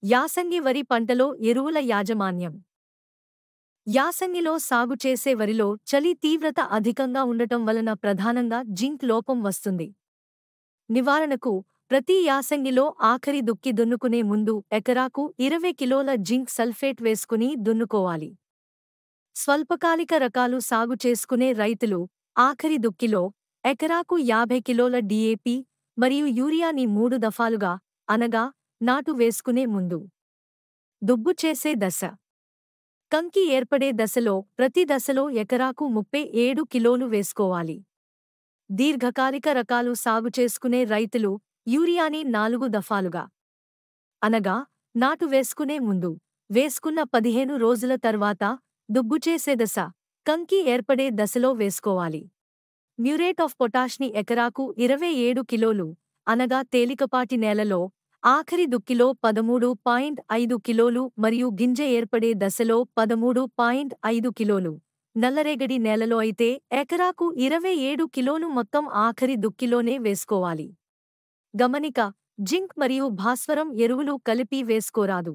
యాసంగి వరి పంటలో ఎరువుల యాజమాన్యం. యాసంగిలో సాగు చేసే వరిలో చలి తీవ్రత అధికంగా ఉండటం వలన ప్రధానంగా జింక్ లోపం వస్తుంది. నివారణకు ప్రతి యాసంగిలో ఆఖరి దుక్కి దున్నుకునే ముందు ఎకరాకు 20 కిలోల జింక్ సల్ఫేట్ వేసుకుని దున్నుకోవాలి. స్వల్పకాలిక రకాలు సాగు చేసుకునే రైతులు ఆఖరి దుక్కిలో ఎకరాకు 50 కిలోల డీఏపీ మరియు యూరియాని 3 దఫాలుగా అనగా నాటు వేసుకునే ముందు. దుబ్బు చేసే దశ. కంకి ఏర్పడే దశలో ప్రతి దశలో ఎకరాకు 37 కిలోలు వేసుకోవాలి. దీర్ఘకాలిక రకాలు సాగు చేసుకునే రైతులు యూరియాని 4 దఫాలుగా అనగా నాటు వేసుకునే ముందు, వేసుకున్న 15 రోజుల తర్వాత దుబ్బు చేసే దశ, కంకి ఏర్పడే దశలో వేసుకోవాలి. మ్యూరేట్ ఆఫ్ పొటాష్ని ఎకరాకు 27 కిలోలు అనగా తేలికపాటి నేలలో ఆఖరి దుక్కిలో 13.5 కిలోలు మరియు గింజ ఏర్పడే దశలో 13.5 కిలోలు. నల్లరేగడి నేలలో అయితే ఎకరాకు 27 కిలోలు మొత్తం ఆఖరి దుక్కిలోనే వేసుకోవాలి. గమనిక: జింక్ మరియు భాస్వరం ఎరువులు కలిపి వేసుకోరాదు.